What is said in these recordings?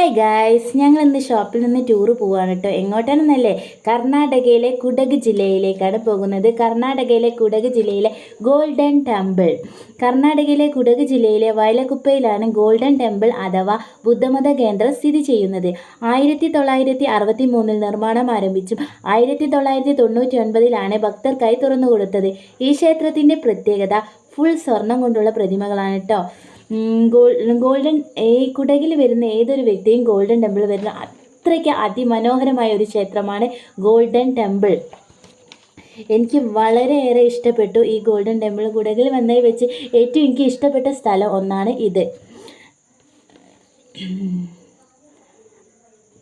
Hi guys, ഞങ്ങൾ ഇന്ന് ഷോപ്പിൽ നിന്ന് ടൂർ പോവാണ് കേട്ടോ. എങ്ങോട്ടാണെന്നല്ലേ? കർണാടകയിലെ കുടക് ജില്ലയിലേക്കാണ് പോകുന്നത്. കർണാടകയിലെ കുടക് ജില്ലയിലെ ഗോൾഡൻ ടെമ്പിൾ. കർണാടകയിലെ കുടക് ജില്ലയിലെ വയലക്കുപ്പയിലാണ് ഗോൾഡൻ ടെമ്പിൾ അഥവാ ബുദ്ധമത കേന്ദ്രം സ്ഥിതി ചെയ്യുന്നത്. 1963 നിർമ്മാണം ആരംഭിച്ചും 1999 ഭക്തർക്കായി തുറന്നുകൊടുത്തത്. ഈ ക്ഷേത്രത്തിൻ്റെ പ്രത്യേകത ഫുൾ സ്വർണം കൊണ്ടുള്ള പ്രതിമകളാണ് കേട്ടോ. ഗോൾഡൻ ഈ കുടകിൽ വരുന്ന ഏതൊരു വ്യക്തിയും ഗോൾഡൻ ടെമ്പിൾ വരുന്ന അത്രയ്ക്ക് അതിമനോഹരമായ ഒരു ക്ഷേത്രമാണ് ഗോൾഡൻ ടെമ്പിൾ. എനിക്ക് വളരെയേറെ ഇഷ്ടപ്പെട്ടു ഈ ഗോൾഡൻ ടെമ്പിൾ. കുടകിൽ വന്നതിൽ വെച്ച് ഏറ്റവും എനിക്ക് ഇഷ്ടപ്പെട്ട സ്ഥലം ഒന്നാണ് ഇത്.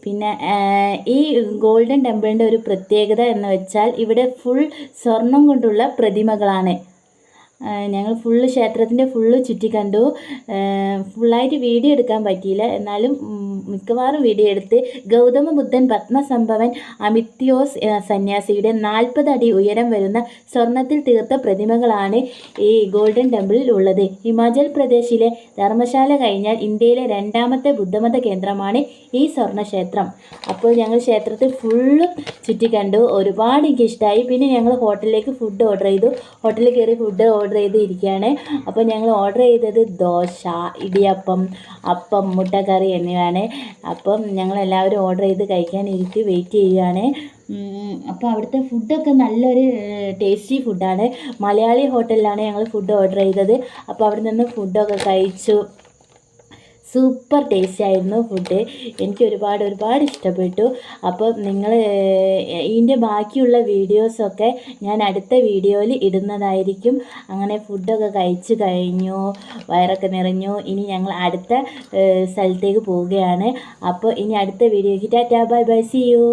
പിന്നെ ഈ ഗോൾഡൻ ടെമ്പിളിൻ്റെ ഒരു പ്രത്യേകത എന്ന് വെച്ചാൽ ഇവിടെ ഫുൾ സ്വർണം കൊണ്ടുള്ള പ്രതിമകളാണ്. ഞങ്ങൾ ക്ഷേത്രത്തിൻ്റെ ഫുള്ള് ചുറ്റിക്കണ്ടു. ഫുള്ളായിട്ട് വീഡിയോ എടുക്കാൻ പറ്റിയില്ല, എന്നാലും മിക്കവാറും വീഡിയോ എടുത്ത് ഗൗതമ ബുദ്ധൻ പത്മസംഭവൻ അമിത്യോസ് സന്യാസിയുടെ 40 അടി ഉയരം വരുന്ന സ്വർണത്തിൽ തീർത്ത പ്രതിമകളാണ് ഈ ഗോൾഡൻ ടെമ്പിളിൽ ഉള്ളത്. ഹിമാചൽ പ്രദേശിലെ ധർമ്മശാല കഴിഞ്ഞാൽ ഇന്ത്യയിലെ 2ാമത്തെ ബുദ്ധമത കേന്ദ്രമാണ് ഈ സ്വർണ്ണക്ഷേത്രം. അപ്പോൾ ഞങ്ങൾ ക്ഷേത്രത്തിൽ ഫുള്ളും ചുറ്റിക്കണ്ടു. ഒരുപാട് എനിക്ക് ഇഷ്ടമായി. പിന്നെ ഞങ്ങൾ ഹോട്ടലിലേക്ക് ഫുഡ് ഓർഡർ ചെയ്തു. ഹോട്ടലിൽ കയറി ഫുഡ് ഓർഡർ ചെയ്തിരിക്കുകയാണ്. അപ്പോൾ ഞങ്ങൾ ഓർഡർ ചെയ്തത് ദോശ, ഇടിയപ്പം, അപ്പം, മുട്ടക്കറി എന്നിവയാണ്. അപ്പം ഞങ്ങളെല്ലാവരും ഓർഡർ ചെയ്ത് കഴിക്കാനിരിക്കും, വെയിറ്റ് ചെയ്യുകയാണ്. അപ്പോൾ അവിടുത്തെ ഫുഡൊക്കെ നല്ലൊരു ടേസ്റ്റി ഫുഡാണ്. മലയാളി ഹോട്ടലിലാണ് ഞങ്ങൾ ഫുഡ് ഓർഡർ ചെയ്തത്. അപ്പോൾ അവിടെ നിന്ന് ഫുഡൊക്കെ കഴിച്ചു. സൂപ്പർ ടേസ്റ്റ് ആയിരുന്നു ഫുഡ്. എനിക്ക് ഒരുപാട് ഇഷ്ടപ്പെട്ടു. അപ്പോൾ നിങ്ങൾ ഇതിൻ്റെ ബാക്കിയുള്ള വീഡിയോസൊക്കെ ഞാൻ അടുത്ത വീഡിയോയിൽ ഇടുന്നതായിരിക്കും. അങ്ങനെ ഫുഡൊക്കെ കഴിച്ച് കഴിഞ്ഞു, വയറൊക്കെ നിറഞ്ഞു. ഇനി ഞങ്ങൾ അടുത്ത സ്ഥലത്തേക്ക് പോവുകയാണ്. അപ്പോൾ ഇനി അടുത്ത വീഡിയോയ്ക്ക് ടാറ്റാ ബൈ ബൈ, സീ യു.